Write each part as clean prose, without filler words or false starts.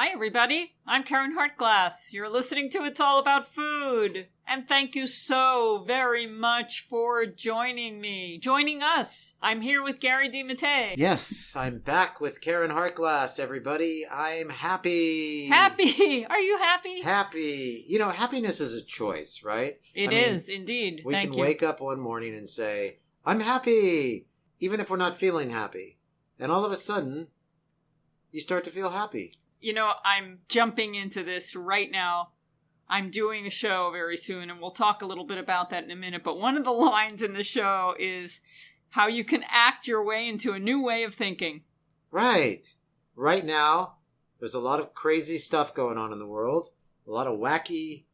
Hi, everybody. I'm Karen Hartglass. You're listening to It's All About Food. And thank you so very much for joining us. I'm here with Gary D. Mattei. Yes, I'm back with Karen Hartglass, everybody. I'm happy. Happy? Are you happy? Happy. You know, happiness is a choice, right? It is, indeed. We can wake up one morning and say, I'm happy, even if we're not feeling happy. And all of a sudden, you start to feel happy. You know, I'm jumping into this right now. I'm doing a show very soon, and we'll talk a little bit about that in a minute. But one of the lines in the show is how you can act your way into a new way of thinking. Right. Right now, there's a lot of crazy stuff going on in the world. A lot of wacky,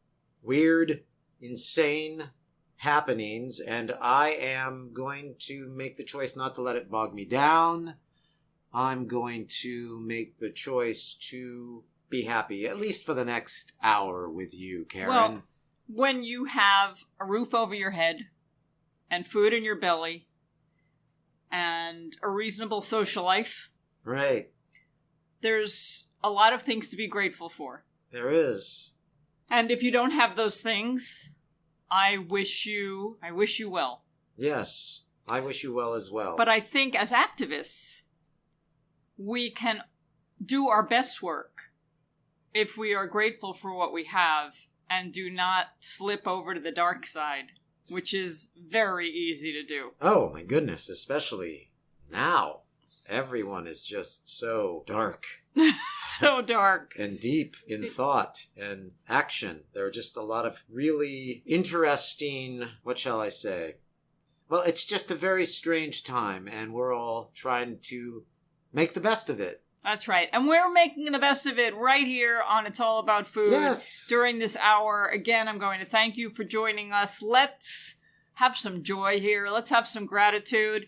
weird, insane happenings. And I am going to make the choice not to let it bog me down. I'm going to make the choice to be happy, at least for the next hour with you, Karen. Well, when you have a roof over your head and food in your belly and a reasonable social life, right, there's a lot of things to be grateful for. There is. And if you don't have those things, I wish you well. Yes, I wish you well as well. But I think as activists, we can do our best work if we are grateful for what we have and do not slip over to the dark side, which is very easy to do. Oh, my goodness, especially now. Everyone is just so dark. So dark. And deep in thought and action. There are just a lot of really interesting, what shall I say? Well, it's just a very strange time, and we're all trying to make the best of it. That's right. And we're making the best of it right here on It's All About Food. Yes. During this hour. Again, I'm going to thank you for joining us. Let's have some joy here. Let's have some gratitude.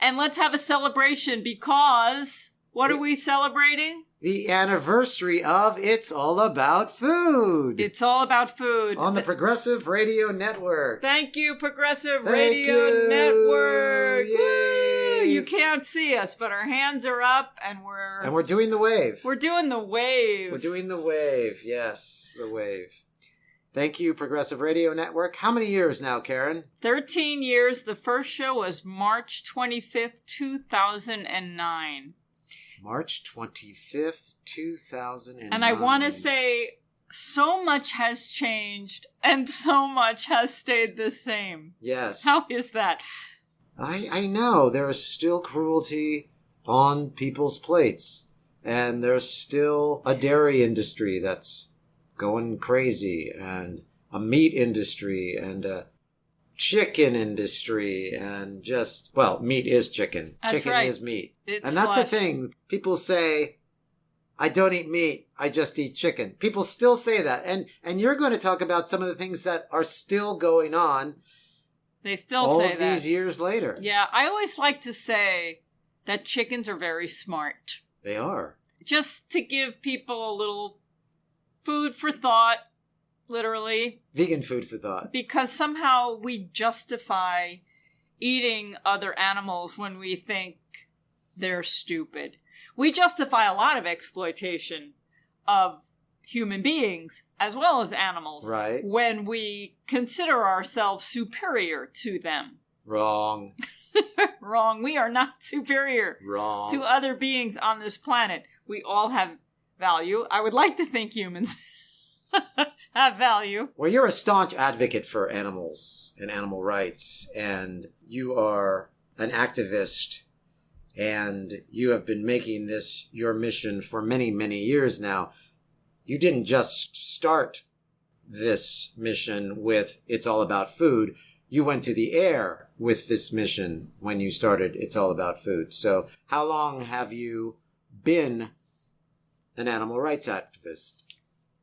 And let's have a celebration because what are we celebrating? The anniversary of It's All About Food. It's All About Food. On the Progressive Radio Network. Thank you, Progressive Radio Network. Woo! You can't see us, but our hands are up and we're doing the wave. We're doing the wave. We're doing the wave. Yes, the wave. Thank you, Progressive Radio Network. How many years now, Karen? 13 years. The first show was March 25th, 2009. March 25th, 2009. And I want to say so much has changed and so much has stayed the same. Yes. How is that? I know. There is still cruelty on people's plates. And there's still a dairy industry that's going crazy. And a meat industry and a chicken industry and just, well, meat is chicken. That's chicken right. is meat. It's that's flesh. the thing. People say, I don't eat meat. I just eat chicken. People still say that. And you're going to talk about some of the things that are still going on. They still all say of that. These years later. Yeah, I always like to say that chickens are very smart. They are. Just to give people a little food for thought, literally. Vegan food for thought. Because somehow we justify eating other animals when we think they're stupid. We justify a lot of exploitation of human beings as well as animals. Right. When we consider ourselves superior to them. Wrong. Wrong. We are not superior Wrong. to other beings on this planet. We all have value. I would like to think humans have value. Well, you're a staunch advocate for animals and animal rights, and you are an activist, and you have been making this your mission for many, many years now. You didn't just start this mission with It's All About Food. You went to the air with this mission when you started It's All About Food. So how long have you been an animal rights activist?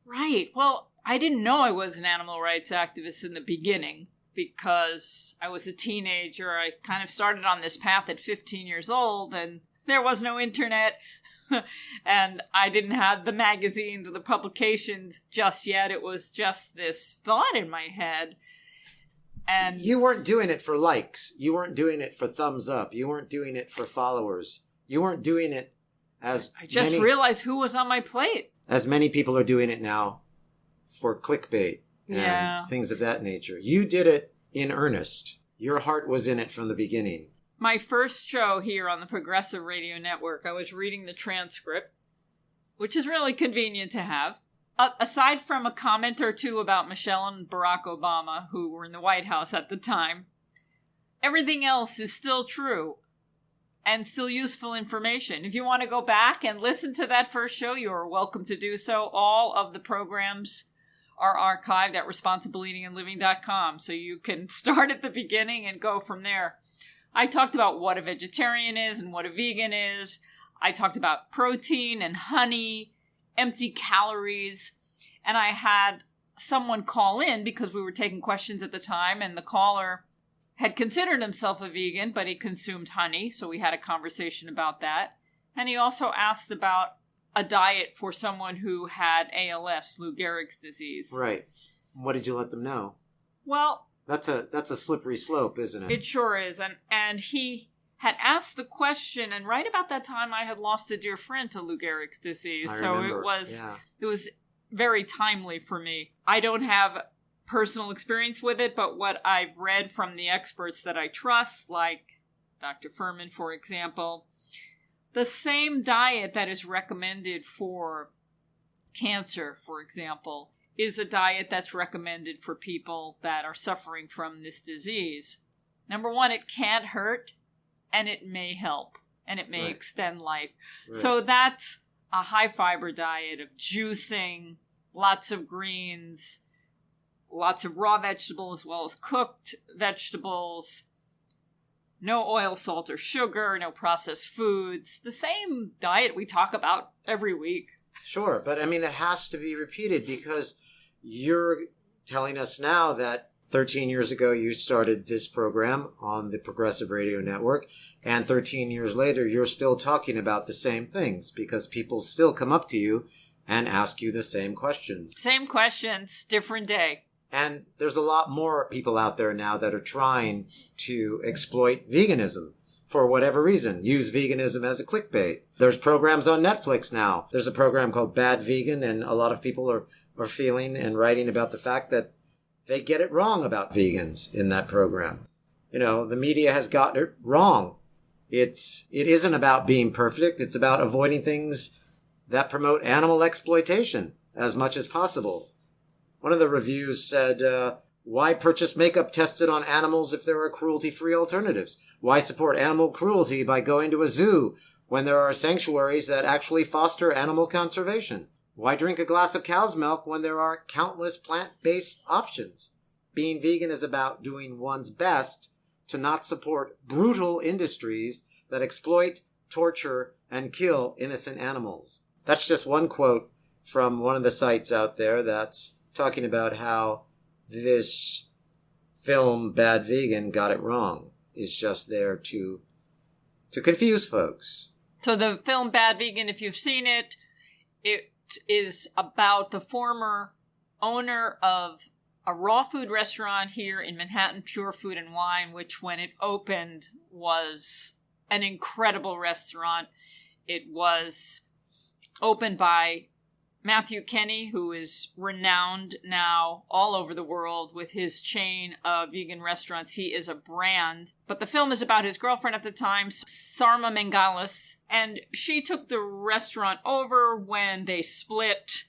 Right. Well, I didn't know I was an animal rights activist in the beginning because I was a teenager. I kind of started on this path at 15 years old, and there was no internet. And I didn't have the magazines or the publications just yet. It was just this thought in my head. And you weren't doing it for likes. You weren't doing it for thumbs up. You weren't doing it for followers. You weren't doing it as I just realized who was on my plate. as many people are doing it now for clickbait and Yeah. things of that nature. You did it in earnest. Your heart was in it from the beginning. My first show here on the Progressive Radio Network, I was reading the transcript, which is really convenient to have. Aside from a comment or two about Michelle and Barack Obama, who were in the White House at the time, everything else is still true and still useful information. If you want to go back and listen to that first show, you are welcome to do so. All of the programs are archived at responsibleeatingandliving.com, so you can start at the beginning and go from there. I talked about what a vegetarian is and what a vegan is. I talked about protein and honey, empty calories, and I had someone call in because we were taking questions at the time, and the caller had considered himself a vegan, but he consumed honey, so we had a conversation about that. And he also asked about a diet for someone who had ALS, Lou Gehrig's disease. Right. What did you let them know? Well, That's a slippery slope, isn't it? it sure is. And he had asked the question, and right about that time I had lost a dear friend to Lou Gehrig's disease. I So remember. it was very timely for me. I don't have personal experience with it, but what I've read from the experts that I trust, like Dr. Furman, for example, the same diet that is recommended for cancer, for example, is a diet that's recommended for people that are suffering from this disease. Number one, it can't hurt, and it may help, and it may Right. extend life. Right. So that's a high-fiber diet of juicing, lots of greens, lots of raw vegetables as well as cooked vegetables, no oil, salt, or sugar, no processed foods. The same diet we talk about every week. Sure, but I mean, that has to be repeated because you're telling us now that 13 years ago you started this program on the Progressive Radio Network, and 13 years later you're still talking about the same things because people still come up to you and ask you the same questions. Same questions, different day. And there's a lot more people out there now that are trying to exploit veganism for whatever reason. Use veganism as a clickbait. There's programs on Netflix now. There's a program called Bad Vegan, and a lot of people are feeling and writing about the fact that they get it wrong about vegans in that program. You know, the media has gotten it wrong. It isn't about being perfect. It's about avoiding things that promote animal exploitation as much as possible. One of the reviews said, why purchase makeup tested on animals if there are cruelty-free alternatives? Why support animal cruelty by going to a zoo when there are sanctuaries that actually foster animal conservation? Why drink a glass of cow's milk when there are countless plant-based options? Being vegan is about doing one's best to not support brutal industries that exploit, torture, and kill innocent animals. That's just one quote from one of the sites out there that's talking about how this film, Bad Vegan, got it wrong. Is just there to confuse folks. So the film Bad Vegan, if you've seen it, it is about the former owner of a raw food restaurant here in Manhattan, Pure Food and Wine, which when it opened was an incredible restaurant. It was opened by Matthew Kenney, who is renowned now all over the world with his chain of vegan restaurants. He is a brand. But the film is about his girlfriend at the time, Sarma Mangalis, and she took the restaurant over when they split.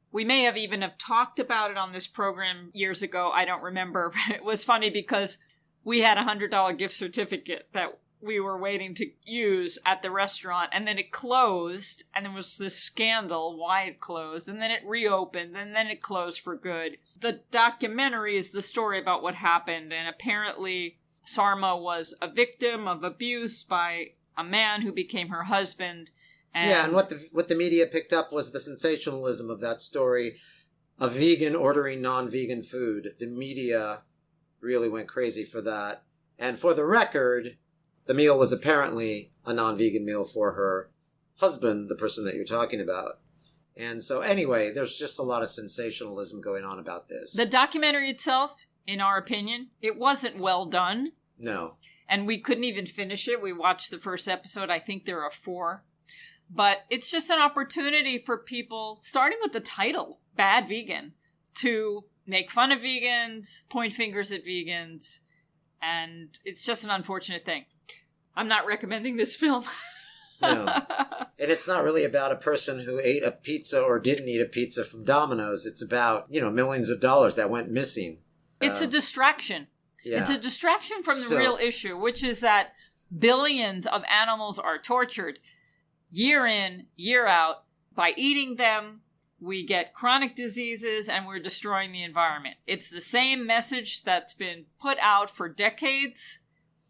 We may have even have talked about it on this program years ago. I don't remember. It was funny because we had a $100 gift certificate that we were waiting to use at the restaurant, and then it closed, and there was this scandal why it closed, and then it reopened, and then it closed for good. The documentary is the story about what happened, and apparently Sarma was a victim of abuse by a man who became her husband. And what the media picked up was the sensationalism of that story, a vegan ordering non-vegan food. The media really went crazy for that. And for the record, the meal was apparently a non-vegan meal for her husband, the person that you're talking about. And so anyway, there's just a lot of sensationalism going on about this. The documentary itself, in our opinion, it wasn't well done. No. And we couldn't even finish it. We watched the first episode. I think there are 4. But it's just an opportunity for people, starting with the title, Bad Vegan, to make fun of vegans, point fingers at vegans, and it's just an unfortunate thing. I'm not recommending this film. No. And it's not really about a person who ate a pizza or didn't eat a pizza from Domino's. It's about, millions of dollars that went missing. It's a distraction. Yeah. It's a distraction from the real issue, which is that billions of animals are tortured year in, year out. By eating them, we get chronic diseases and we're destroying the environment. It's the same message that's been put out for decades.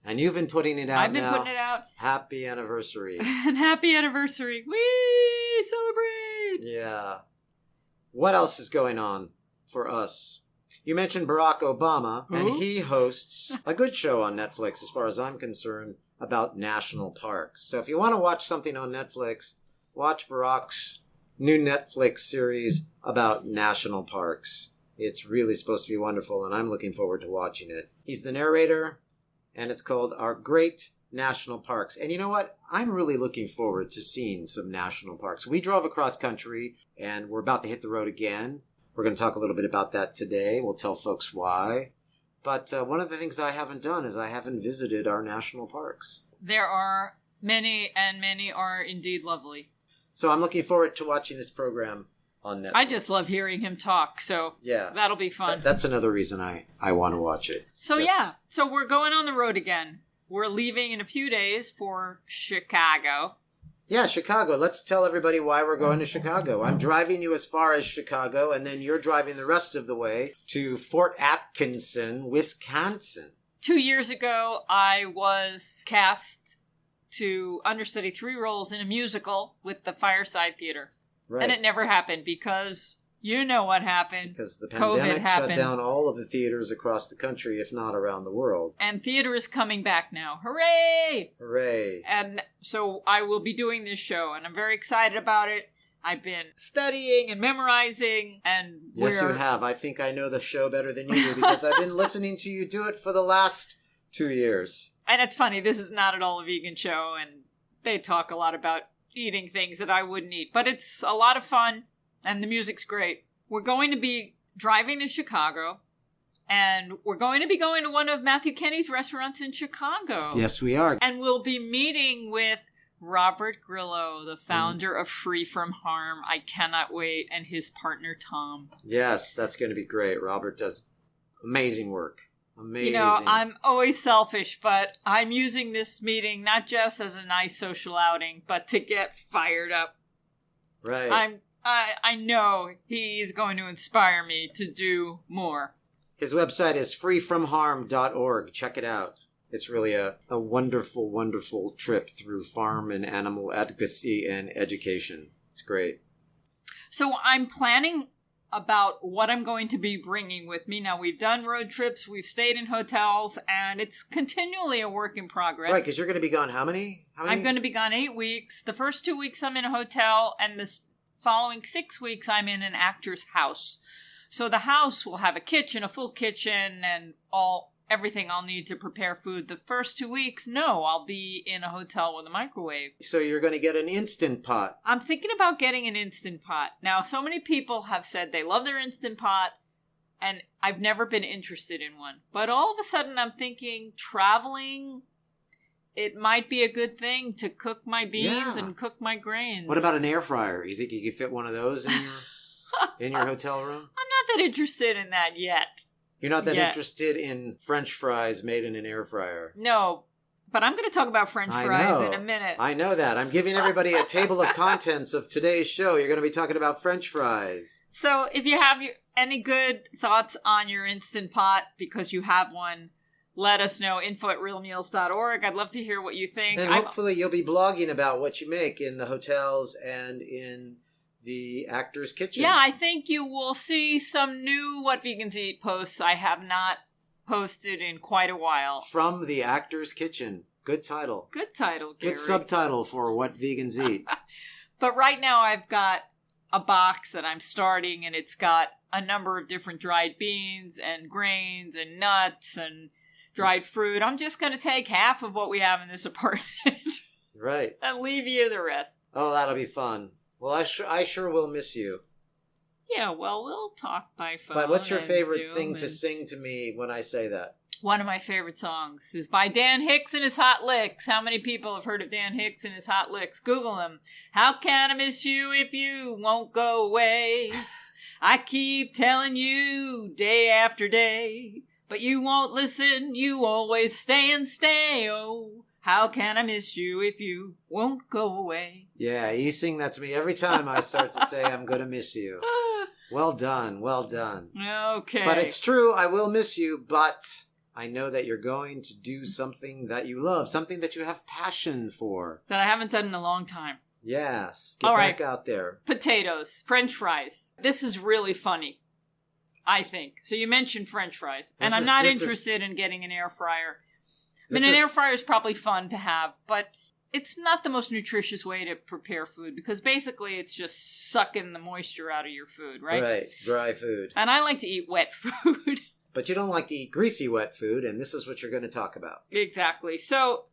And you've been putting it out. I've been putting it out. Happy anniversary. And happy anniversary. We celebrate. Yeah. What else is going on for us? You mentioned Barack Obama, and he hosts a good show on Netflix, as far as I'm concerned, about national parks. So if you want to watch something on Netflix, watch Barack's new Netflix series about national parks. It's really supposed to be wonderful, and I'm looking forward to watching it. He's the narrator, and it's called Our Great National Parks. And you know what? I'm really looking forward to seeing some national parks. We drove across country, and we're about to hit the road again. We're going to talk a little bit about that today. We'll tell folks why. But one of the things I haven't done is I haven't visited our national parks. There are many, and many are indeed lovely. So I'm looking forward to watching this program on Netflix. I just love hearing him talk, so yeah, that'll be fun. That's another reason I want to watch it. So so we're going on the road again. We're leaving in a few days for Chicago. Yeah, Chicago. Let's tell everybody why we're going to Chicago. I'm driving you as far as Chicago, and then you're driving the rest of the way to Fort Atkinson, Wisconsin. 2 years ago, I was cast to understudy 3 roles in a musical with the Fireside Theater. Right. And it never happened because you know what happened. Because the COVID pandemic happened. shut down all of the theaters across the country, if not around the world. And theater is coming back now. Hooray! Hooray. And so I will be doing this show, and I'm very excited about it. I've been studying and memorizing, and Yes, you have. I think I know the show better than you do because I've been listening to you do it for the last 2 years. And it's funny, this is not at all a vegan show, and they talk a lot about eating things that I wouldn't eat. But it's a lot of fun, and the music's great. We're going to be driving to Chicago, and we're going to be going to one of Matthew Kenney's restaurants in Chicago. Yes, we are. And we'll be meeting with Robert Grillo, the founder of Free From Harm. I cannot wait. And his partner, Tom. Yes, that's going to be great. Robert does amazing work. Amazing. I'm always selfish, but I'm using this meeting not just as a nice social outing, but to get fired up. Right. I know he's going to inspire me to do more. His website is freefromharm.org. Check it out. It's really a wonderful, wonderful trip through farm and animal advocacy and education. It's great. So I'm planning about what I'm going to be bringing with me. Now, we've done road trips, we've stayed in hotels, and it's continually a work in progress. Right, because you're going to be gone how many? I'm going to be gone 8 weeks. The first 2 weeks I'm in a hotel, and the following 6 weeks I'm in an actor's house. So the house will have a kitchen, a full kitchen, and everything I'll need to prepare food. The first 2 weeks, no, I'll be in a hotel with a microwave. So you're going to get an Instant Pot. I'm thinking about getting an Instant Pot. Now, so many people have said they love their Instant Pot, and I've never been interested in one. But all of a sudden, I'm thinking traveling, it might be a good thing to cook my beans and cook my grains. What about an air fryer? You think you could fit one of those in your hotel room? I'm not that interested in that yet. You're not that interested in French fries made in an air fryer? No, but I'm going to talk about French fries in a minute. I know that. I'm giving everybody a table of contents of today's show. You're going to be talking about French fries. So if you have any good thoughts on your Instant Pot, because you have one, let us know. info@realmeals.org. I'd love to hear what you think. And hopefully you'll be blogging about what you make in the hotels and in the actor's kitchen. Yeah, I think you will see some new What Vegans Eat posts I have not posted in quite a while. From the actor's kitchen. Good title. Good title, Gary. Good subtitle for What Vegans Eat. But right now I've got a box that I'm starting, and it's got a number of different dried beans and grains and nuts and dried fruit. I'm just going to take half of what we have in this apartment. Right. And leave you the rest. Oh, that'll be fun. Well, I sure will miss you. Yeah, well, we'll talk by phone. But what's your favorite Zoom thing to sing to me when I say that? One of my favorite songs is by Dan Hicks and his Hot Licks. How many people have heard of Dan Hicks and his Hot Licks? Google him. How can I miss you if you won't go away? I keep telling you day after day, but you won't listen. You always stay and stay. Oh, how can I miss you if you won't go away? Yeah, you sing that to me every time I start to say I'm going to miss you. Well done, well done. Okay. But it's true, I will miss you, but I know that you're going to do something that you love, something that you have passion for. That I haven't done in a long time. Yes, get All back right. out there. Potatoes, French fries. This is really funny, I think. So you mentioned French fries, and I'm not interested in getting an air fryer. I mean, an air fryer is probably fun to have, but it's not the most nutritious way to prepare food because basically it's just sucking the moisture out of your food, right? Right, dry food. And I like to eat wet food. But you don't like to eat greasy wet food, and this is what you're going to talk about. Exactly. So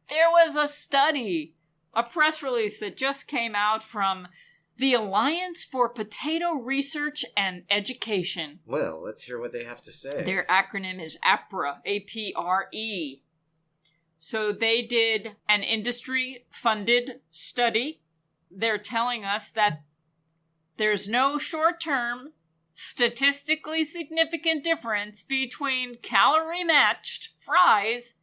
there was a study, a press release that just came out from the Alliance for Potato Research and Education. Well, let's hear what they have to say. Their acronym is APRE, A-P-R-E. So they did an industry-funded study. They're telling us that there's no short-term, statistically significant difference between calorie-matched fries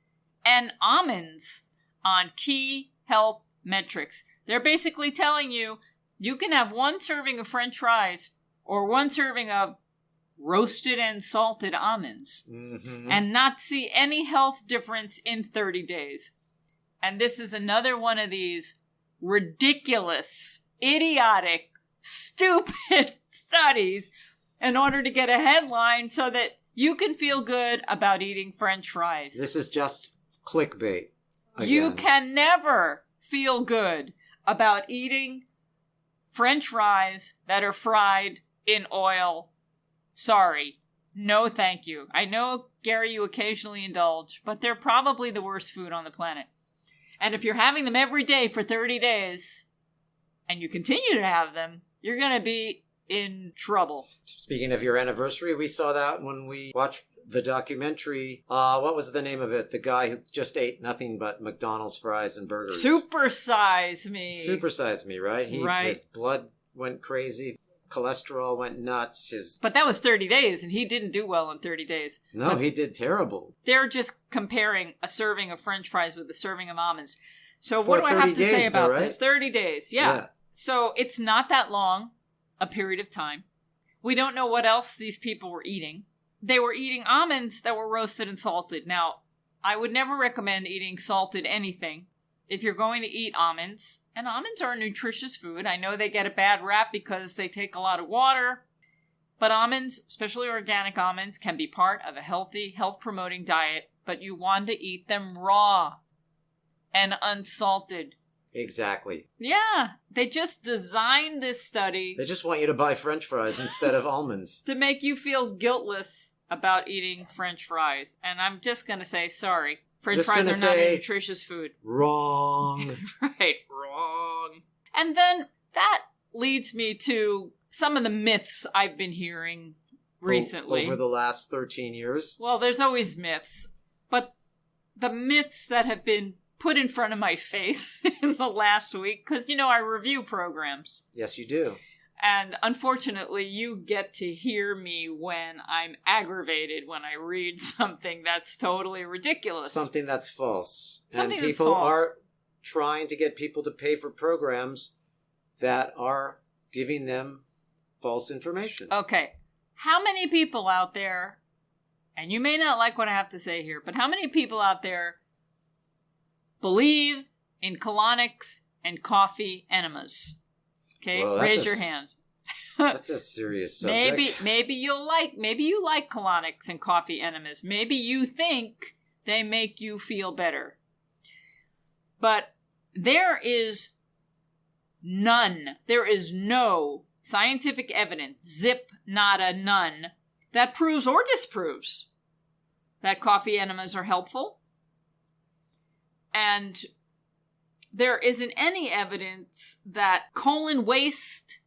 and almonds on key health metrics. They're basically telling you, you can have one serving of French fries or one serving of roasted and salted almonds and not see any health difference in 30 days. And this is another one of these ridiculous, idiotic, stupid studies in order to get a headline so that you can feel good about eating French fries. This is just clickbait. Again. You can never feel good about eating French fries that are fried in oil. Sorry. No, thank you. I know, Gary, you occasionally indulge, but they're probably the worst food on the planet. And if you're having them every day for 30 days, and you continue to have them, you're going to be in trouble. Speaking of your anniversary, we saw that when we watched the documentary. What was the name of it? The guy who just ate nothing but McDonald's fries and burgers. Supersize Me. Supersize Me, right? Right. His blood went crazy. Cholesterol went nuts. But that was 30 days, and he didn't do well in 30 days. No, but he did terrible. They're just comparing a serving of French fries with a serving of almonds. So what do I have to say about this? 30 days, yeah. So it's not that long a period of time. We don't know what else these people were eating. They were eating almonds that were roasted and salted. Now, I would never recommend eating salted anything if you're going to eat almonds. And almonds are a nutritious food. I know they get a bad rap because they take a lot of water. But almonds, especially organic almonds, can be part of a healthy, health-promoting diet. But you want to eat them raw and unsalted. Exactly. Yeah, they just designed this study. They just want you to buy French fries instead of almonds. To make you feel guiltless about eating French fries. And I'm just going to say, sorry. French fries are not a nutritious food. Wrong. Right, wrong. And then that leads me to some of the myths I've been hearing recently. Over the last 13 years? Well, there's always myths. But the myths that have been put in front of my face in the last week, because, you know, I review programs. Yes, you do. And unfortunately, you get to hear me when I'm aggravated when I read something that's totally ridiculous. Something that's false. Something and people are trying to get people to pay for programs that are giving them false information. Okay. How many people out there, and you may not like what I have to say here, but how many people out there believe in colonics and coffee enemas? Okay, well, raise your hand. That's a serious subject. Maybe you like colonics and coffee enemas. Maybe you think they make you feel better. But there is no scientific evidence, zip, nada, none, that proves or disproves that coffee enemas are helpful. And there isn't any evidence that colon waste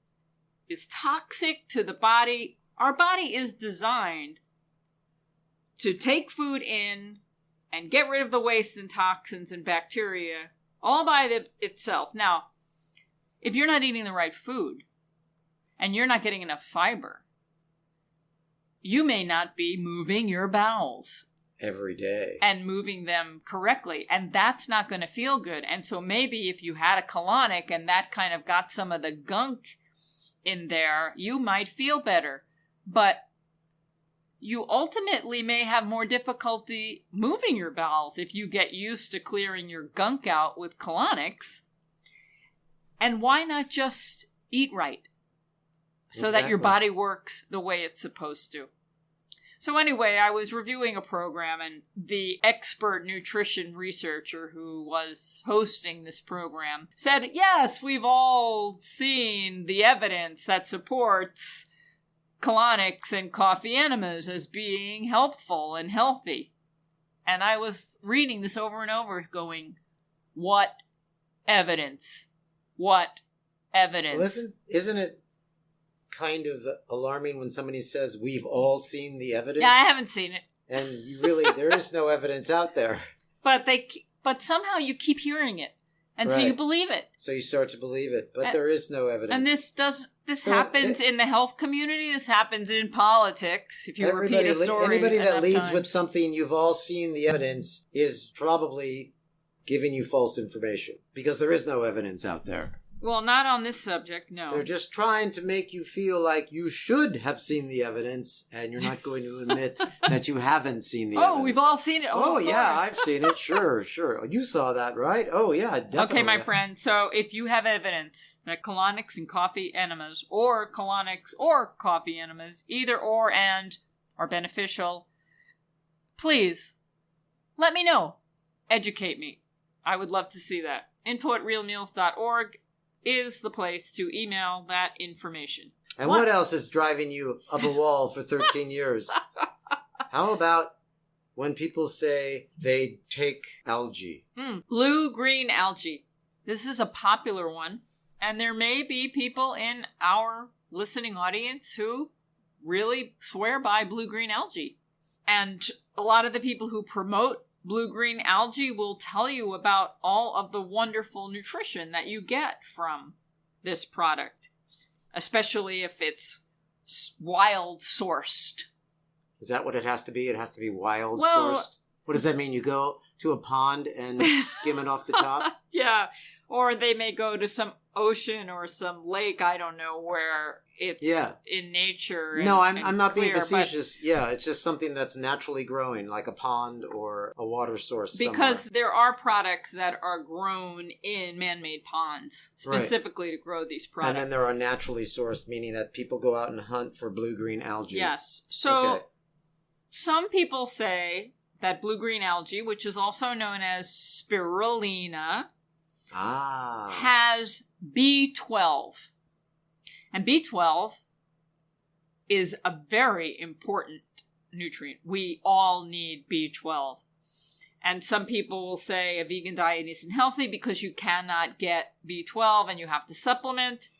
is toxic to the body. Our body is designed to take food in and get rid of the waste and toxins and bacteria all by itself. Now, if you're not eating the right food and you're not getting enough fiber, you may not be moving your bowels every day and moving them correctly, and that's not going to feel good. And so maybe if you had a colonic and that kind of got some of the gunk in there, you might feel better. But you ultimately may have more difficulty moving your bowels if you get used to clearing your gunk out with colonics. And why not just eat right so that your body works the way it's supposed to? So anyway, I was reviewing a program, and the expert nutrition researcher who was hosting this program said, yes, we've all seen the evidence that supports colonics and coffee enemas as being helpful and healthy. And I was reading this over and over going, what evidence? What evidence? Well, isn't it kind of alarming when somebody says we've all seen the evidence? Yeah, I haven't seen it. And there is no evidence out there. But somehow you keep hearing it. And so you believe it. So you start to believe it, but there is no evidence. And this happens in the health community. This happens in politics. If you repeat a story, anybody that leads times with something, you've all seen the evidence, is probably giving you false information because there is no evidence out there. Well, not on this subject, no. They're just trying to make you feel like you should have seen the evidence, and you're not going to admit that you haven't seen the evidence. Oh, we've all seen it. Oh yeah, I've seen it. Sure. You saw that, right? Oh yeah, definitely. Okay, my friend. So if you have evidence that colonics and coffee enemas, or colonics or coffee enemas, either or and are beneficial, please let me know. Educate me. I would love to see that. info@realmeals.org is the place to email that information. And what else is driving you up a wall for 13 years? How about when people say they take algae? Blue Green Algae. This is a popular one. And there may be people in our listening audience who really swear by Blue Green Algae. And a lot of the people who promote Blue Green Algae will tell you about all of the wonderful nutrition that you get from this product, especially if it's wild sourced. Is that what it has to be? It has to be wild sourced? What does that mean? You go to a pond and skim it off the top? Yeah. Or they may go to some ocean or some lake, I don't know, where it's in nature. No, I'm not being facetious. Yeah, it's just something that's naturally growing, like a pond or a water source because somewhere. There are products that are grown in man-made ponds, specifically to grow these products. And then there are naturally sourced, meaning that people go out and hunt for blue-green algae. Yes. So some people say that blue-green algae, which is also known as spirulina, has B12. And B12 is a very important nutrient. We all need B12. And some people will say a vegan diet isn't healthy because you cannot get B12 and you have to supplement.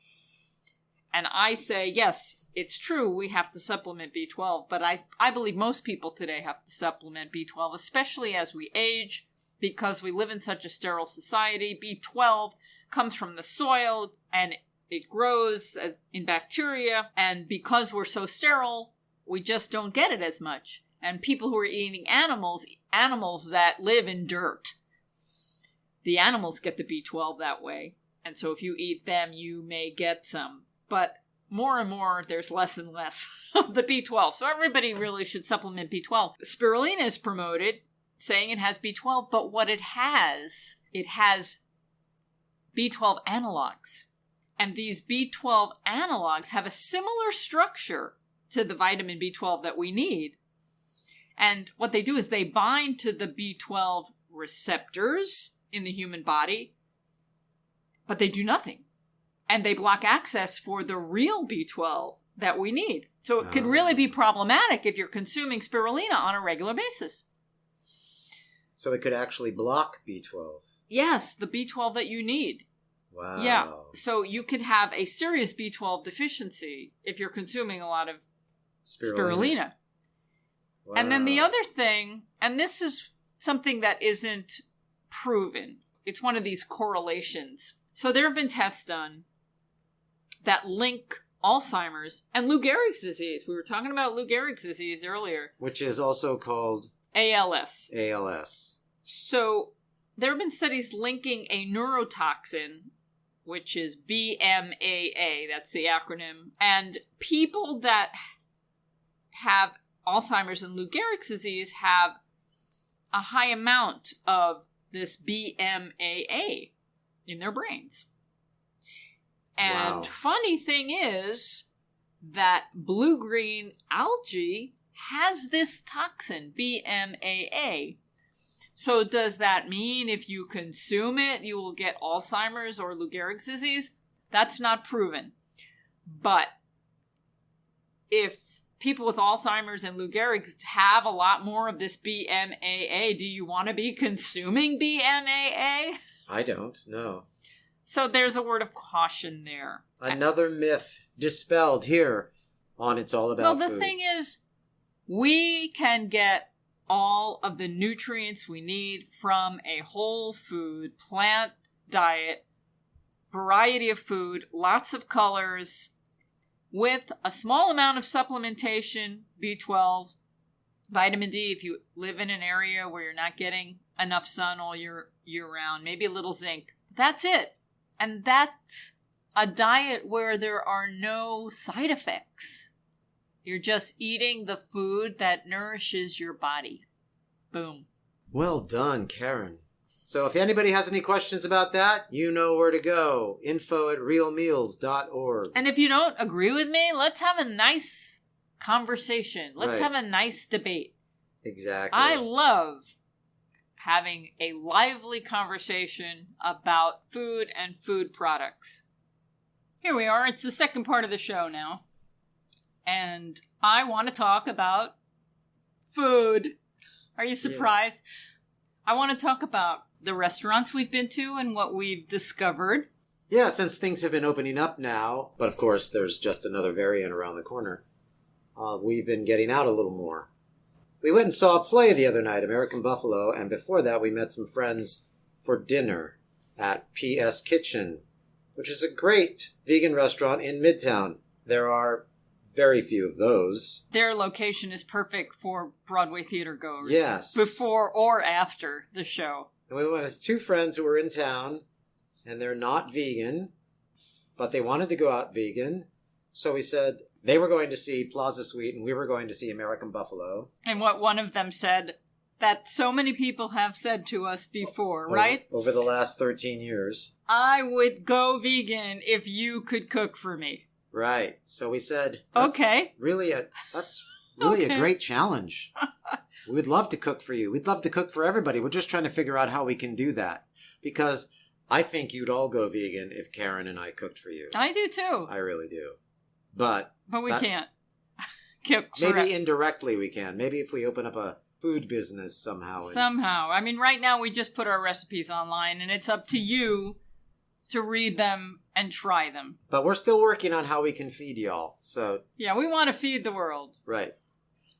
And I say, yes, it's true, we have to supplement B12. But I believe most people today have to supplement B12, especially as we age, because we live in such a sterile society. B12 comes from the soil and it grows in bacteria. And because we're so sterile, we just don't get it as much. And people who are eating animals that live in dirt, the animals get the B12 that way. And so if you eat them, you may get some. But more and more, there's less and less of the B12. So everybody really should supplement B12. Spirulina is promoted, saying it has B12, but what it has B12 analogs. And these B12 analogs have a similar structure to the vitamin B12 that we need. And what they do is they bind to the B12 receptors in the human body, but they do nothing. And they block access for the real B12 that we need. So it could really be problematic if you're consuming spirulina on a regular basis. So it could actually block B12. Yes, the B12 that you need. Wow. Yeah. So you could have a serious B12 deficiency if you're consuming a lot of spirulina. Wow. And then the other thing, and this is something that isn't proven, it's one of these correlations. So there have been tests done that link Alzheimer's and Lou Gehrig's disease. We were talking about Lou Gehrig's disease earlier. Which is also called ALS. ALS. So there have been studies linking a neurotoxin, which is BMAA, that's the acronym, and people that have Alzheimer's and Lou Gehrig's disease have a high amount of this BMAA in their brains. And Wow. funny thing is that Blue Green Algae has this toxin, BMAA. So does that mean if you consume it, you will get Alzheimer's or Lou Gehrig's disease? That's not proven. But if people with Alzheimer's and Lou Gehrig's have a lot more of this BMAA, do you want to be consuming BMAA? I don't, no. So there's a word of caution there. Another myth dispelled here on It's All About Food. Well, the thing is, we can get all of the nutrients we need from a whole food, plant diet, variety of food, lots of colors, with a small amount of supplementation, B12, vitamin D if you live in an area where you're not getting enough sun all year round, maybe a little zinc. That's it. And that's a diet where there are no side effects. You're just eating the food that nourishes your body. Boom. Well done, Karen. So if anybody has any questions about that, you know where to go. info@realmeals.org. And if you don't agree with me, let's have a nice conversation. Let's Right. have a nice debate. Exactly. I love having a lively conversation about food and food products. Here we are. It's the second part of the show now. And I want to talk about food. Are you surprised? Yeah. I want to talk about the restaurants we've been to and what we've discovered. Yeah, since things have been opening up now, but of course there's just another variant around the corner, we've been getting out a little more. We went and saw a play the other night, American Buffalo, and before that we met some friends for dinner at PS Kitchen, which is a great vegan restaurant in Midtown. There are very few of those. Their location is perfect for Broadway theater goers. Yes. Before or after the show. And we went with two friends who were in town, and they're not vegan, but they wanted to go out vegan. So we said they were going to see Plaza Suite, and we were going to see American Buffalo. And what one of them said that so many people have said to us before, right? Over the last 13 years. I would go vegan if you could cook for me. Right. So we said, okay. That's really a great challenge. We'd love to cook for you. We'd love to cook for everybody. We're just trying to figure out how we can do that. Because I think you'd all go vegan if Karen and I cooked for you. I do too. I really do. But we can't. Maybe indirectly we can. Maybe if we open up a food business somehow. Somehow. I mean, right now we just put our recipes online, and it's up to you to read them and try them. But we're still working on how we can feed y'all. So yeah, we want to feed the world. Right.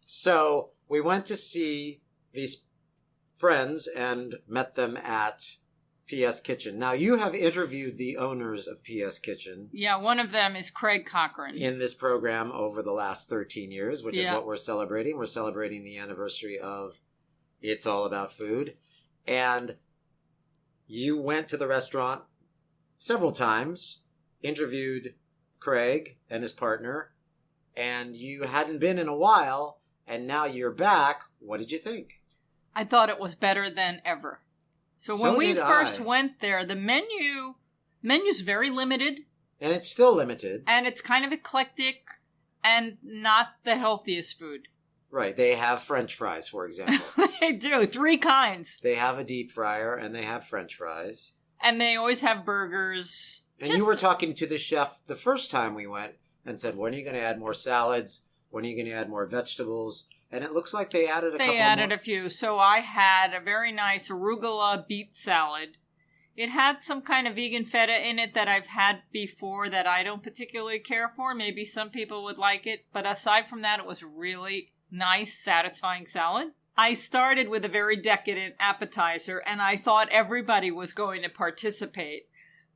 So we went to see these friends and met them at PS Kitchen. Now, you have interviewed the owners of PS Kitchen. Yeah, one of them is Craig Cochran. In this program over the last 13 years, which is what we're celebrating. We're celebrating the anniversary of It's All About Food. And you went to the restaurant several times, interviewed Craig and his partner, and you hadn't been in a while, and now you're back. What did you think? I thought it was better than ever. So when we first went there, the menu's very limited. And it's still limited. And it's kind of eclectic and not the healthiest food. Right. They have French fries, for example. They do. 3 kinds. They have a deep fryer and they have French fries. And they always have burgers. And you were talking to the chef the first time we went and said, when are you going to add more salads? When are you going to add more vegetables? And it looks like they added a couple more. They added a few. So I had a very nice arugula beet salad It had some kind of vegan feta in it that I've had before that I don't particularly care for. Maybe some people would like it. But aside from that, it was really nice, satisfying salad. I started with a very decadent appetizer, and I thought everybody was going to participate.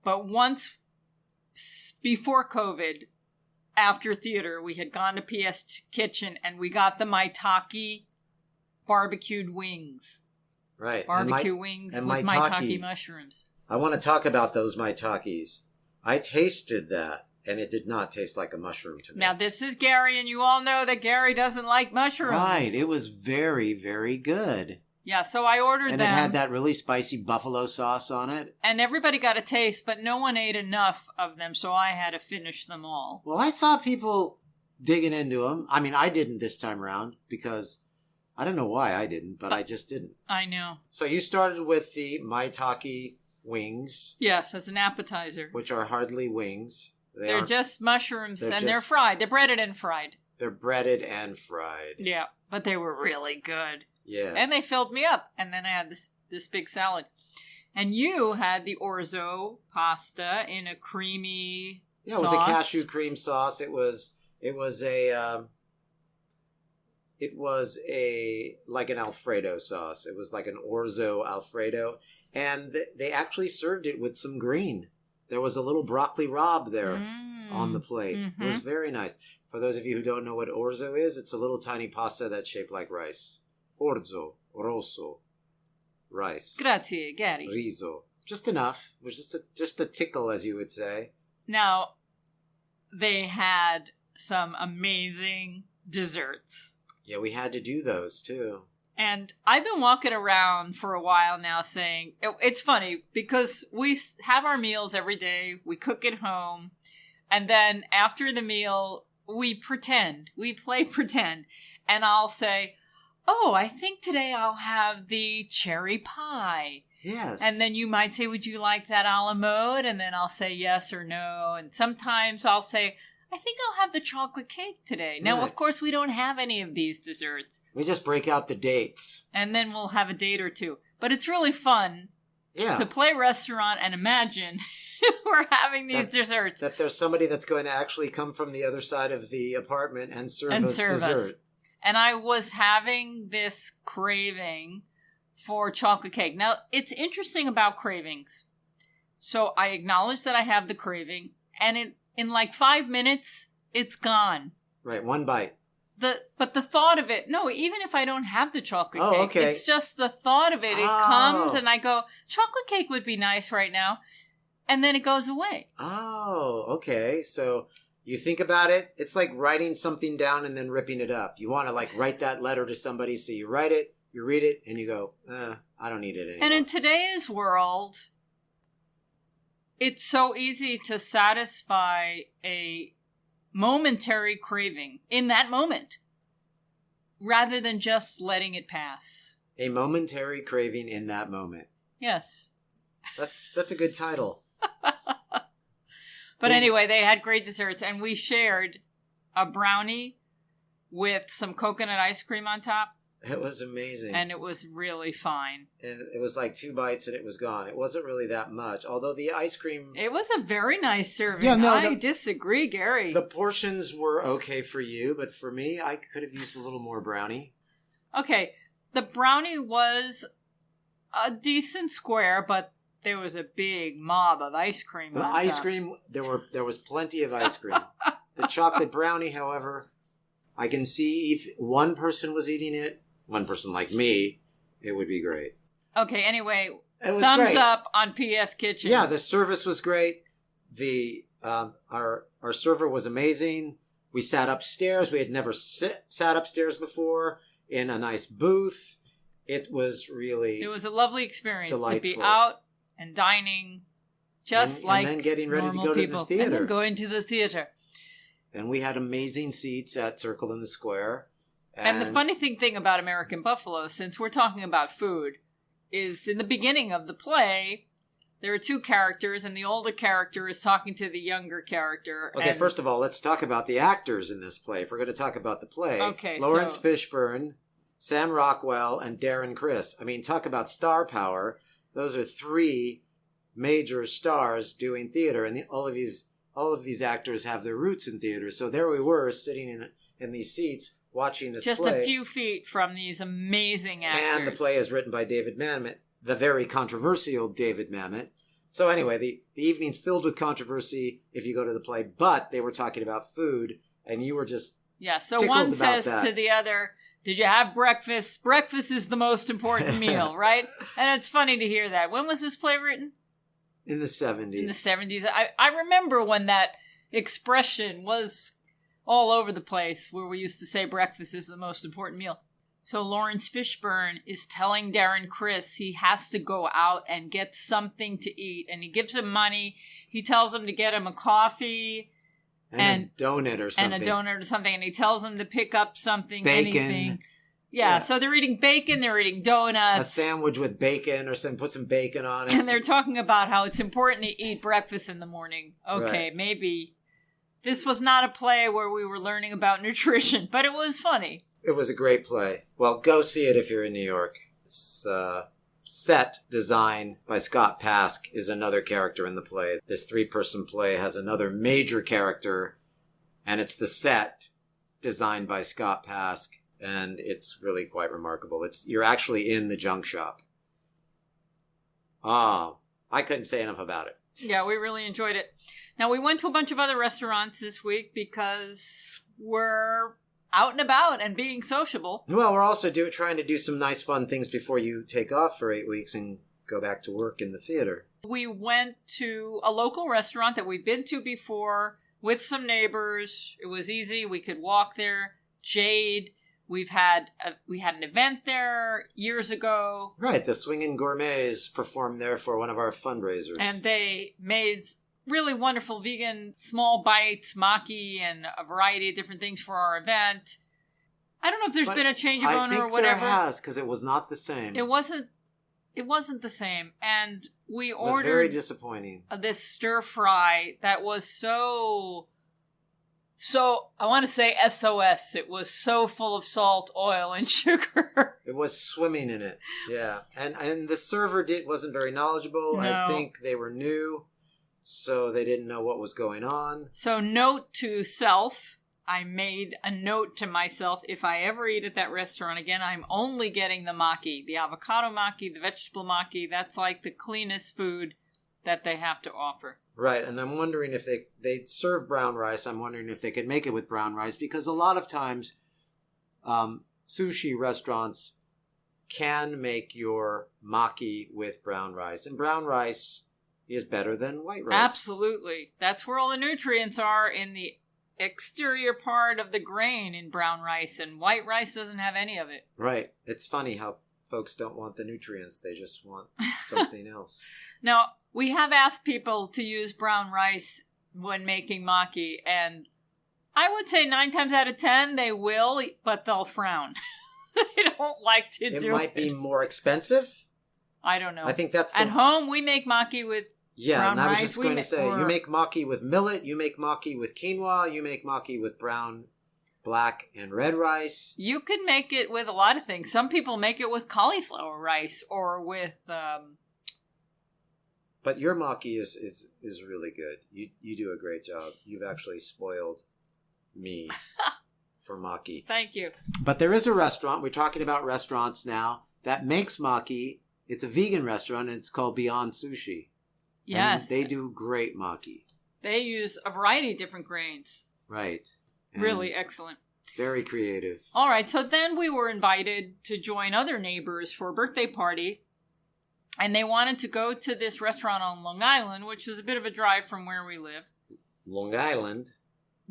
But once, before COVID, after theater, we had gone to PS Kitchen, and we got the maitake barbecued wings. Right. Barbecue wings with maitake mushrooms. I want to talk about those maitakes. I tasted that, and it did not taste like a mushroom to me. Now, this is Gary, and you all know that Gary doesn't like mushrooms. Right. It was very, very good. Yeah, so I ordered them. And it had that really spicy buffalo sauce on it. And everybody got a taste, but no one ate enough of them, so I had to finish them all. Well, I saw people digging into them. I mean, I didn't this time around because I don't know why I didn't, but I just didn't. I know. So you started with the maitake wings. Yes, as an appetizer. Which are hardly wings. They're just mushrooms, and they're fried. They're breaded and fried. They're breaded and fried. Yeah, but they were really good. Yes. And they filled me up, and then I had this big salad. And you had the orzo pasta in a creamy sauce. It was a cashew cream sauce. It was like an Alfredo sauce. It was like an orzo Alfredo. And they actually served it with some green. There was a little broccoli rabe there on the plate. Mm-hmm. It was very nice. For those of you who don't know what orzo is, it's a little tiny pasta that's shaped like rice. Orzo, rosso, rice. Grazie, Gary. Riso. Just enough. It was just a tickle, as you would say. Now, they had some amazing desserts. Yeah, we had to do those, too. And I've been walking around for a while now saying, it's funny, because we have our meals every day, we cook at home, and then after the meal, we pretend. We play pretend. And I'll say, oh, I think today I'll have the cherry pie. Yes. And then you might say, would you like that a la mode? And then I'll say yes or no. And sometimes I'll say, I think I'll have the chocolate cake today. Now, Of course, we don't have any of these desserts. We just break out the dates. And then we'll have a date or two. But it's really fun to play restaurant and imagine we're having these desserts. That there's somebody that's going to actually come from the other side of the apartment and serve us dessert. And I was having this craving for chocolate cake. Now, it's interesting about cravings. So I acknowledge that I have the craving, and in like 5 minutes, it's gone. Right, one bite. But the thought of it, no, even if I don't have the chocolate cake, okay. It's just the thought of it. It comes, and I go, chocolate cake would be nice right now. And then it goes away. Oh, okay. So you think about it, it's like writing something down and then ripping it up. You want to like write that letter to somebody, so you write it, you read it, and you go, I don't need it anymore. And in today's world, it's so easy to satisfy a momentary craving in that moment, rather than just letting it pass. A momentary craving in that moment. Yes. That's a good title. But anyway, they had great desserts, and we shared a brownie with some coconut ice cream on top. It was amazing. And it was really fine. And it was like 2 bites and it was gone. It wasn't really that much, although the ice cream... It was a very nice serving. Yeah, no, I disagree, Gary. The portions were okay for you, but for me, I could have used a little more brownie. Okay, the brownie was a decent square, but there was a big mob of ice cream on top. The ice cream, there was plenty of ice cream. The chocolate brownie, however, I can see if one person was eating it, one person like me, it would be great. Okay, anyway, thumbs great. Up on PS Kitchen. Yeah, the service was great. The our server was amazing. We sat upstairs. We had never sat upstairs before in a nice booth. It was a lovely experience delightful. To be out and dining just like and then getting ready to go people. To the theater. And then going to the theater. And we had amazing seats at Circle in the Square. And the funny thing about American Buffalo, since we're talking about food, is in the beginning of the play, there are 2 characters, and the older character is talking to the younger character. Okay, first of all, let's talk about the actors in this play. If we're going to talk about the play. Okay, Lawrence Fishburne, Sam Rockwell, and Darren Criss. I mean, talk about star power. Those are 3 major stars doing theater, and all of these actors have their roots in theater. So there we were sitting in these seats watching this just play. A few feet from these amazing actors. And the play is written by David Mamet, the very controversial David Mamet. So anyway, the evening's filled with controversy if you go to the play, but they were talking about food, and you were just so one says to the other, did you have breakfast? Breakfast is the most important meal, right? And it's funny to hear that. When was this play written? In the 70s. In the 70s. I remember when that expression was all over the place, where we used to say breakfast is the most important meal. So Lawrence Fishburne is telling Darren Criss he has to go out and get something to eat. And he gives him money. He tells him to get him a coffee. And a donut or something. And he tells him to pick up something, bacon. Anything. Yeah, so they're eating bacon, they're eating donuts. A sandwich with bacon or something, put some bacon on it. And they're talking about how it's important to eat breakfast in the morning. Okay, right. Maybe this was not a play where we were learning about nutrition, but it was funny. It was a great play. Well, go see it if you're in New York. It's set design by Scott Pask is another character in the play. This 3-person play has another major character, and it's the set designed by Scott Pask. And it's really quite remarkable. You're actually in the junk shop. I couldn't say enough about it. Yeah, we really enjoyed it. Now, we went to a bunch of other restaurants this week because we're out and about and being sociable. Well, we're also trying to do some nice, fun things before you take off for 8 weeks and go back to work in the theater. We went to a local restaurant that we've been to before with some neighbors. It was easy. We could walk there. Jade. We had an event there years ago. Right, the Swingin' Gourmets performed there for one of our fundraisers. And they made really wonderful vegan small bites, maki, and a variety of different things for our event. I don't know if there's been a change of owner or whatever. There has, because it was not the same. It wasn't the same. And we ordered... It was very disappointing. This stir fry that was so, I want to say SOS. It was so full of salt, oil, and sugar. It was swimming in it. Yeah. And the server wasn't very knowledgeable. No. I think they were new, so they didn't know what was going on. So note to self, I made a note to myself, if I ever eat at that restaurant again, I'm only getting the maki, the avocado maki, the vegetable maki. That's like the cleanest food that they have to offer. Right, and I'm wondering if they serve brown rice. I'm wondering if they could make it with brown rice, because a lot of times sushi restaurants can make your maki with brown rice. And brown rice is better than white rice. Absolutely. That's where all the nutrients are, in the exterior part of the grain in brown rice, and white rice doesn't have any of it. Right. It's funny how folks don't want the nutrients. They just want something else. Now, we have asked people to use brown rice when making maki, and I would say 9 times out of 10 they will, but they'll frown. They don't like to do it. It might be more expensive. I don't know. I think that's At home, we make maki with brown and I was rice. just going to say, you make maki with millet, you make maki with quinoa, you make maki with brown, black, and red rice. You can make it with a lot of things. Some people make it with cauliflower rice or with... But your maki is really good. You do a great job. You've actually spoiled me for maki. Thank you. But there is a restaurant, we're talking about restaurants now, that makes maki. It's a vegan restaurant, and it's called Beyond Sushi. Yes. And they do great maki. They use a variety of different grains. Right. And really excellent. Very creative. All right, so then we were invited to join other neighbors for a birthday party. And they wanted to go to this restaurant on Long Island, which is a bit of a drive from where we live. Long Island?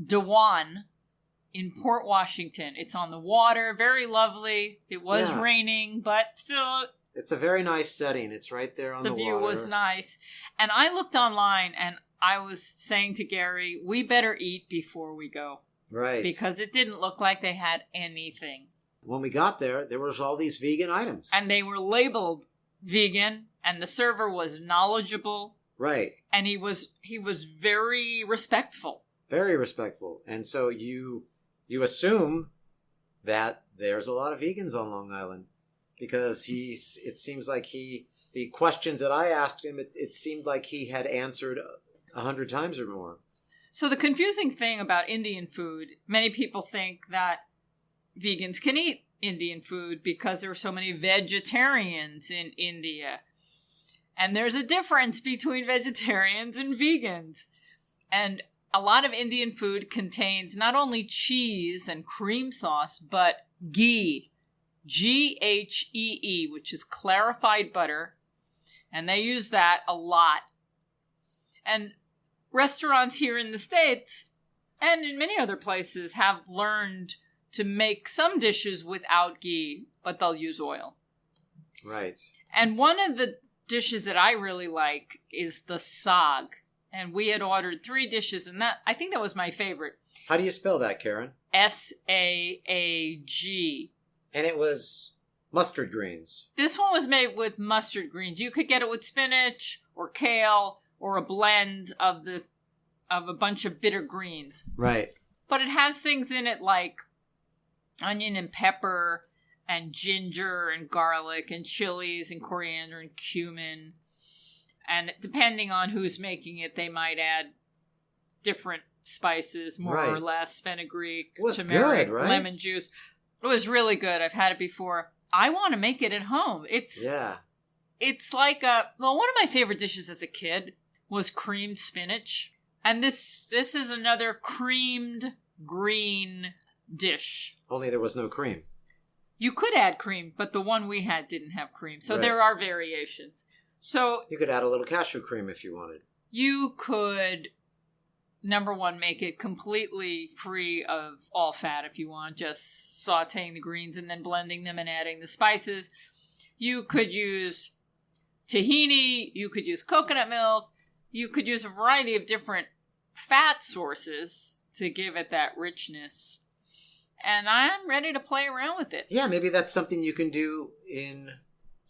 Dewan in Port Washington. It's on the water, very lovely. It was raining, but still... It's a very nice setting. It's right there on the water. The view was nice. And I looked online, and I was saying to Gary, we better eat before we go. Right. Because it didn't look like they had anything. When we got there was all these vegan items. And they were labeled vegan, and the server was knowledgeable. Right. And he was very respectful. Very respectful. And so you assume that there's a lot of vegans on Long Island, because it seems like he the questions that I asked him, it seemed like he had answered 100 times or more. So the confusing thing about Indian food, many people think that vegans can eat Indian food because there are so many vegetarians in India. And there's a difference between vegetarians and vegans. And a lot of Indian food contains not only cheese and cream sauce, but ghee, Ghee, which is clarified butter. And they use that a lot. And restaurants here in the States and in many other places have learned to make some dishes without ghee, but they'll use oil. Right. And one of the dishes that I really like is the saag. And we had ordered 3 dishes, and I think that was my favorite. How do you spell that, Karen? Saag. And it was mustard greens. This one was made with mustard greens. You could get it with spinach or kale or a blend of a bunch of bitter greens. Right. But it has things in it like onion and pepper and ginger and garlic and chilies and coriander and cumin. And depending on who's making it, they might add different spices, more or less, fenugreek, turmeric, good, right? lemon juice. It was really good. I've had it before. I want to make it at home. It's like one of my favorite dishes as a kid was creamed spinach. And this is another creamed green dish. Only there was no cream. You could add cream, but the one we had didn't have cream. So there are variations. So you could add a little cashew cream if you wanted. You could, number one, make it completely free of all fat if you want, just sauteing the greens and then blending them and adding the spices. You could use tahini. You could use coconut milk. You could use a variety of different fat sources to give it that richness. And I'm ready to play around with it. Yeah, maybe that's something you can do in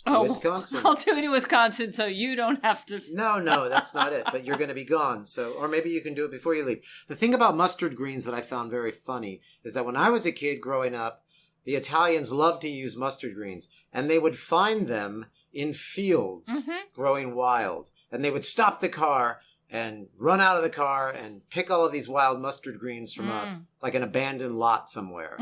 Wisconsin. I'll do it in Wisconsin so you don't have to. No, that's not it. But you're going to be gone. Or maybe you can do it before you leave. The thing about mustard greens that I found very funny is that when I was a kid growing up, the Italians loved to use mustard greens. And they would find them in fields growing wild. And they would stop the car and run out of the car and pick all of these wild mustard greens from like an abandoned lot somewhere.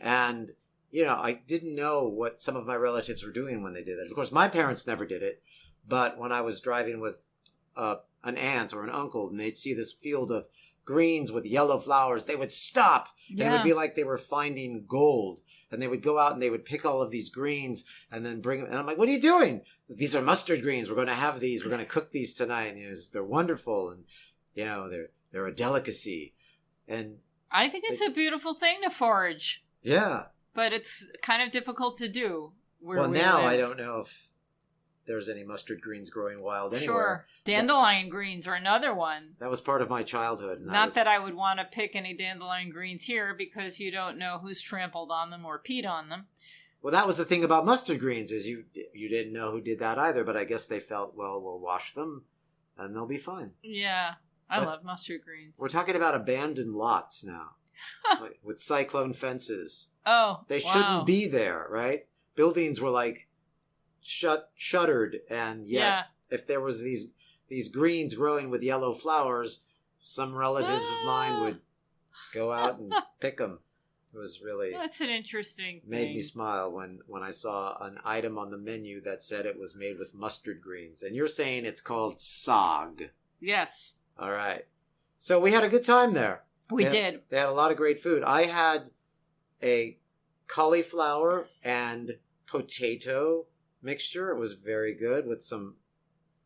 And, I didn't know what some of my relatives were doing when they did that. Of course, my parents never did it. But when I was driving with an aunt or an uncle and they'd see this field of greens with yellow flowers, they would stop. And it would be like they were finding gold. And they would go out and they would pick all of these greens and then bring them. And I'm like, what are you doing? These are mustard greens. We're going to have these. We're going to cook these tonight. And they're wonderful. And, they're a delicacy. And I think it's a beautiful thing to forage. Yeah. But it's kind of difficult to do. Well, now I don't know if there's any mustard greens growing wild anywhere. Sure. Dandelion greens are another one. That was part of my childhood. Not that I would want to pick any dandelion greens here because you don't know who's trampled on them or peed on them. Well, that was the thing about mustard greens is you didn't know who did that either, but I guess they felt, well, we'll wash them and they'll be fine. Yeah, I love mustard greens. We're talking about abandoned lots now with cyclone fences. Oh, They shouldn't be there, right? Buildings were like shuttered, and yet if there was these greens growing with yellow flowers, some relatives of mine would go out and pick them. It was really... That's an interesting thing. Made me smile when I saw an item on the menu that said it was made with mustard greens. And you're saying it's called saag. Yes. All right. So we had a good time there. We did. They had a lot of great food. I had a cauliflower and potato mixture. It was very good with some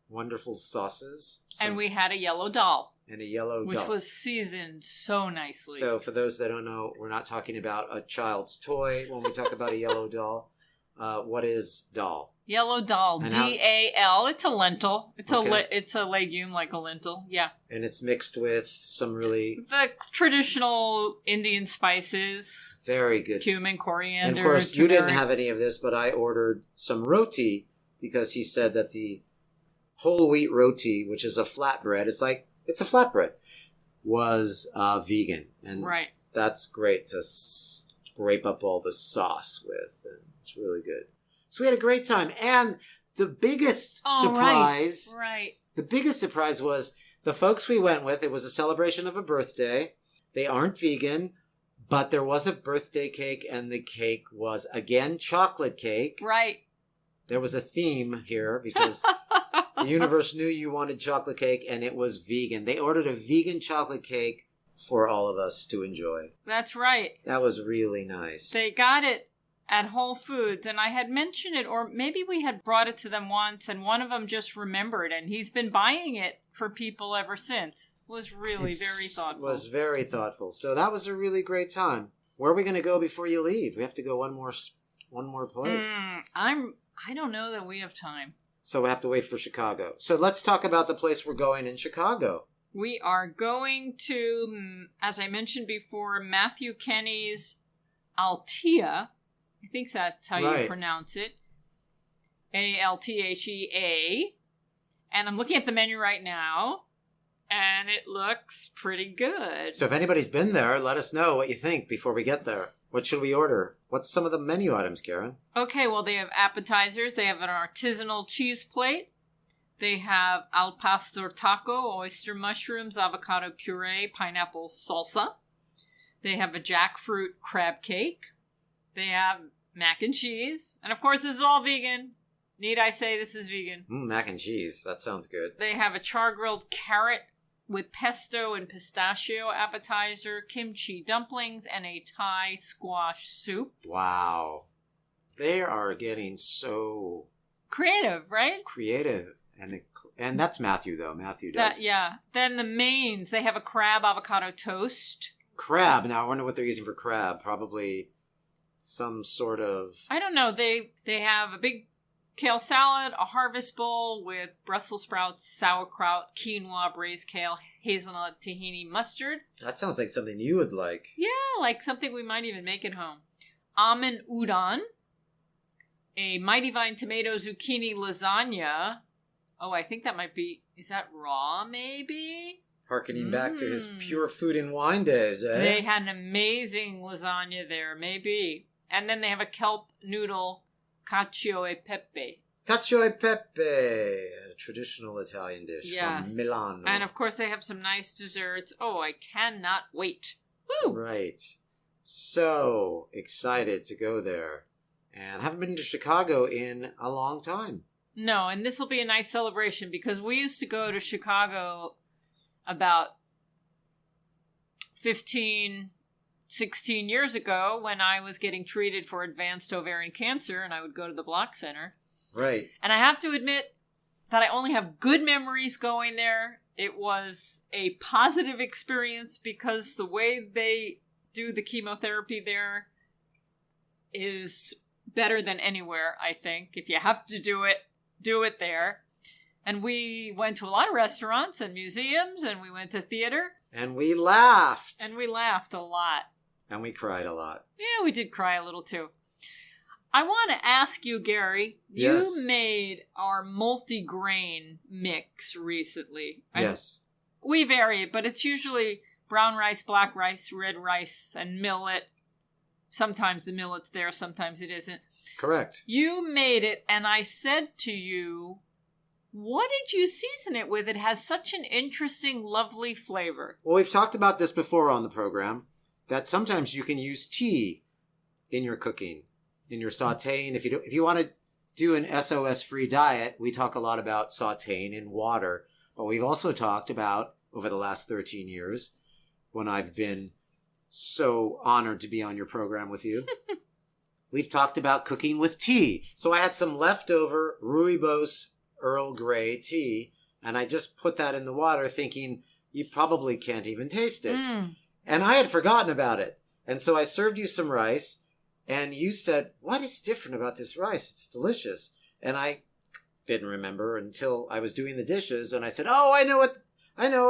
wonderful sauces. And we had a yellow dal. And a yellow which dal. was seasoned so nicely. So for those that don't know, we're not talking about a child's toy when we talk about a yellow dal. What is dal? Yellow dal, D-A-L. It's a lentil. Okay. It's a legume like a lentil. Yeah. And it's mixed with some really... The traditional Indian spices. Very good. Cumin, coriander. And of course, turmeric. you didn't have any of this, but I ordered some roti because he said that the whole wheat roti, which is a flatbread, it's a flatbread, was vegan. And that's great to scrape up all the sauce with. And it's really good. So we had a great time. And the biggest surprise... Right. The biggest surprise was the folks we went with, it was a celebration of a birthday. They aren't vegan, but there was a birthday cake, and the cake was, again, chocolate cake. Right. There was a theme here because the universe knew you wanted chocolate cake, and it was vegan. They ordered a vegan chocolate cake for all of us to enjoy. That's right. That was really nice. They got it at Whole Foods, and I had mentioned it, or maybe we had brought it to them once, and one of them just remembered, and he's been buying it for people ever since. It was really very thoughtful. Was very thoughtful. So that was a really great time. Where are we going to go before you leave? We have to go one more place. I don't know that we have time. So we have to wait for Chicago. So let's talk about the place we're going in Chicago. We are going to, as I mentioned before, Matthew Kenney's Althea. I think that's how you pronounce it. Althea. And I'm looking at the menu right now, and it looks pretty good. So if anybody's been there, let us know what you think before we get there. What should we order? What's some of the menu items, Karen? Okay, well, they have appetizers. They have an artisanal cheese plate. They have al pastor taco, oyster mushrooms, avocado puree, pineapple salsa. They have a jackfruit crab cake. They have mac and cheese. And of course, this is all vegan. Need I say this is vegan? Mac and cheese. That sounds good. They have a char-grilled carrot with pesto and pistachio appetizer, kimchi dumplings, and a Thai squash soup. Wow. They are getting so... creative, right? Creative. And that's Matthew, though. Matthew does. Yeah. Then the mains. They have a crab avocado toast. Crab. Now, I wonder what they're using for crab. Probably some sort of... I don't know. They have a big kale salad, a harvest bowl with Brussels sprouts, sauerkraut, quinoa, braised kale, hazelnut, tahini, mustard. That sounds like something you would like. Yeah, like something we might even make at home. Almond udon, a Mighty Vine tomato zucchini lasagna. Oh, I think that might be... is that raw, maybe? Harkening back to his pure food and wine days, eh? They had an amazing lasagna there, maybe. And then they have a kelp noodle... cacio e pepe. Cacio e pepe, a traditional Italian dish from Milan. And of course they have some nice desserts. Oh, I cannot wait. Woo! Right. So excited to go there. And haven't been to Chicago in a long time. No, and this will be a nice celebration because we used to go to Chicago about 16 years ago when I was getting treated for advanced ovarian cancer, and I would go to the Block Center. Right. And I have to admit that I only have good memories going there. It was a positive experience because the way they do the chemotherapy there is better than anywhere, I think. If you have to do it there. And we went to a lot of restaurants and museums, and we went to theater. And we laughed. And we laughed a lot. And we cried a lot. Yeah, we did cry a little too. I want to ask you, Gary, you made our multi-grain mix recently. Yes. We vary it, but it's usually brown rice, black rice, red rice, and millet. Sometimes the millet's there, sometimes it isn't. Correct. You made it, and I said to you, what did you season it with? It has such an interesting, lovely flavor. Well, we've talked about this before on the program, that sometimes you can use tea in your cooking, in your sautéing. If you want to do an SOS-free diet, we talk a lot about sautéing in water. But we've also talked about, over the last 13 years, when I've been so honored to be on your program with you, we've talked about cooking with tea. So I had some leftover Rooibos Earl Grey tea, and I just put that in the water thinking you probably can't even taste it. And I had forgotten about it. And so I served you some rice, and you said, what is different about this rice? It's delicious. And I didn't remember until I was doing the dishes, and I said, oh, I know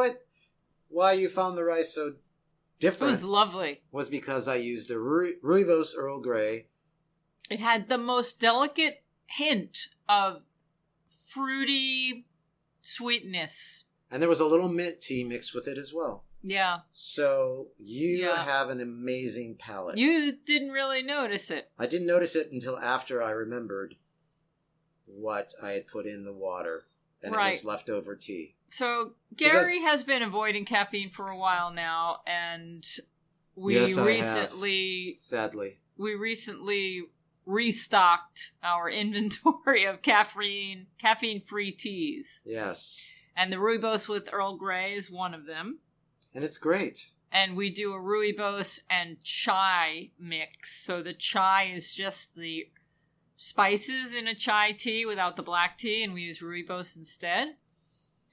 it. Why you found the rice so different. It was lovely. Was because I used a Rooibos Earl Grey. It had the most delicate hint of fruity sweetness. And there was a little mint tea mixed with it as well. Yeah. So you have an amazing palate. You didn't really notice it. I didn't notice it until after I remembered what I had put in the water. And Right. it was leftover tea. So Gary has been avoiding caffeine for a while now, and we Yes, I recently have. Sadly. we recently restocked our inventory of caffeine-free teas. Yes. And the rooibos with Earl Grey is one of them. And it's great. And we do a rooibos and chai mix. So the chai is just the spices in a chai tea without the black tea, and we use rooibos instead.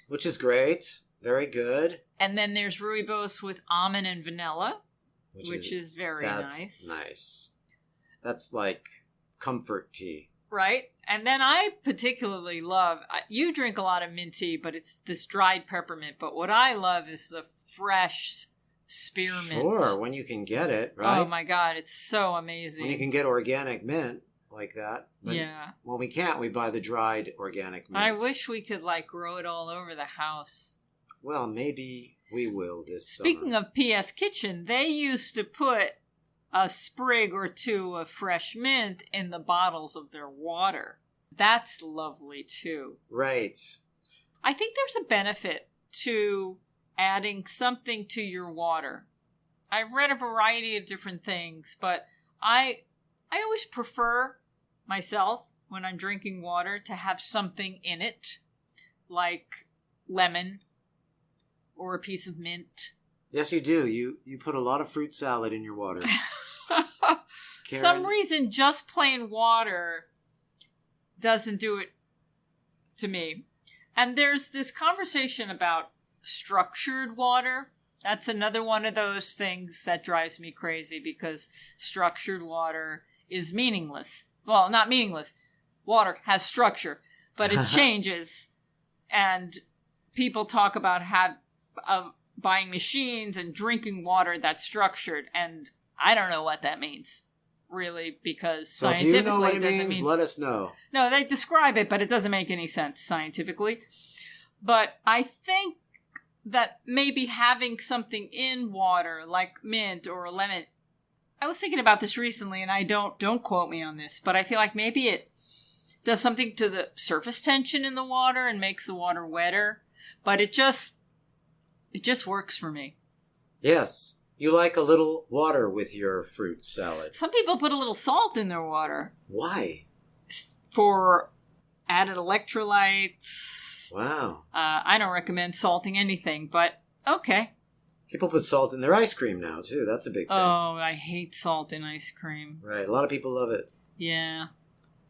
Which is great. Very good. And then there's rooibos with almond and vanilla, which is very nice. Nice. That's like comfort tea. Right? And then I particularly love, you drink a lot of mint tea, but it's this dried peppermint. But what I love is the fresh spearmint. Sure, when you can get it, right? Oh my God, it's so amazing. When you can get organic mint like that. But yeah. When we can't, we buy the dried organic mint. I wish we could grow it all over the house. Well, maybe we will this Speaking summer. of P.S. Kitchen, they used to put a sprig or two of fresh mint in the bottles of their water. That's lovely too. Right. I think there's a benefit to adding something to your water. I've read a variety of different things, but I always prefer myself when I'm drinking water to have something in it, like lemon or a piece of mint. Yes, you do. You put a lot of fruit salad in your water. Some reason just plain water doesn't do it to me. And there's this conversation about structured water. That's another one of those things that drives me crazy because structured water is meaningless. Well, not meaningless. Water has structure, but it changes. And people talk about buying machines and drinking water that's structured, and I don't know what that means, really, because so scientifically if you know what it doesn't mean. Let us know. No, they describe it, but it doesn't make any sense scientifically. But I think that maybe having something in water like mint or lemon. I was thinking about this recently, and I don't quote me on this, but I feel like maybe it does something to the surface tension in the water and makes the water wetter. But it just works for me. Yes. You like a little water with your fruit salad. Some people put a little salt in their water. Why? For added electrolytes. Wow. I don't recommend salting anything, but okay. People put salt in their ice cream now, too. That's a big thing. Oh, I hate salt in ice cream. Right. A lot of people love it. Yeah.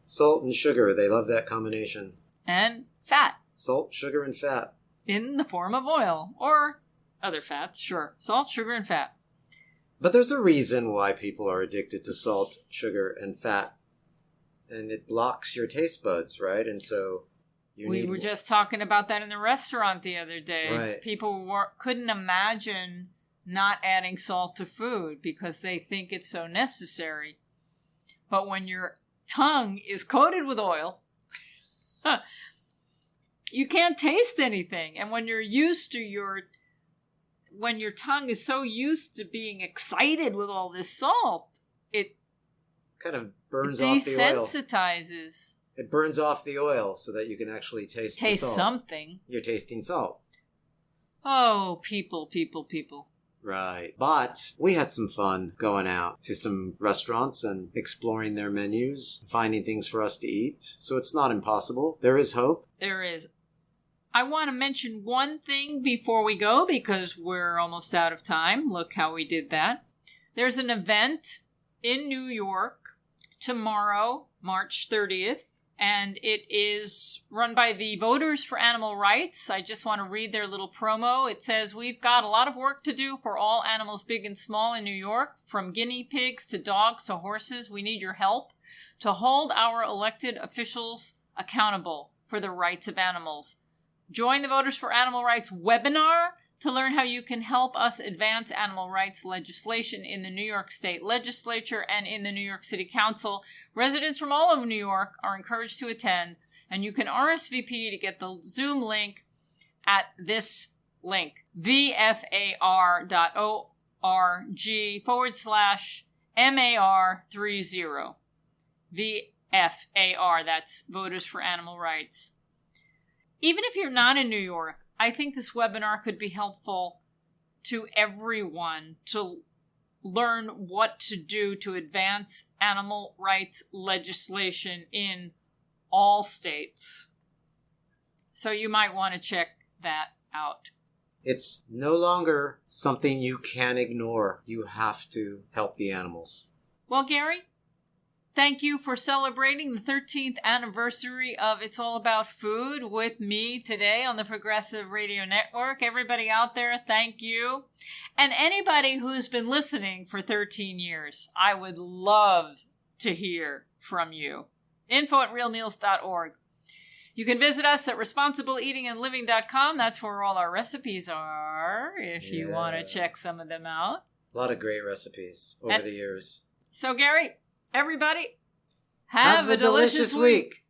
Salt and sugar. They love that combination. And fat. Salt, sugar, and fat. In the form of oil. Or other fats, sure. Salt, sugar, and fat. But there's a reason why people are addicted to salt, sugar, and fat. And it blocks your taste buds, right? And so we were just talking about that in the restaurant the other day. Right. People couldn't imagine not adding salt to food because they think it's so necessary. But when your tongue is coated with oil, you can't taste anything. And when you're used to when your tongue is so used to being excited with all this salt, it kind of burns off the oil. Desensitizes. It burns off the oil so that you can actually taste the salt. Something. You're tasting salt. Oh, people. Right. But we had some fun going out to some restaurants and exploring their menus, finding things for us to eat. So it's not impossible. There is hope. There is. I want to mention one thing before we go because we're almost out of time. Look how we did that. There's an event in New York tomorrow, March 30th. And it is run by the Voters for Animal Rights. I just want to read their little promo. It says, "We've got a lot of work to do for all animals big and small in New York, from guinea pigs to dogs to horses. We need your help to hold our elected officials accountable for the rights of animals. Join the Voters for Animal Rights webinar to learn how you can help us advance animal rights legislation in the New York State Legislature and in the New York City Council. Residents from all over New York are encouraged to attend, and you can RSVP to get the Zoom link at this link, vfar.org/MAR30. FAR. That's Voters for Animal Rights. Even if you're not in New York, I think this webinar could be helpful to everyone to learn what to do to advance animal rights legislation in all states. So you might want to check that out. It's no longer something you can ignore. You have to help the animals. Well, Gary, thank you for celebrating the 13th anniversary of It's All About Food with me today on the Progressive Radio Network. Everybody out there, thank you. And anybody who's been listening for 13 years, I would love to hear from you. info@realmeals.org. You can visit us at responsibleeatingandliving.com. That's where all our recipes are, if you want to check some of them out. A lot of great recipes over the years. So, Gary, everybody, have a delicious week.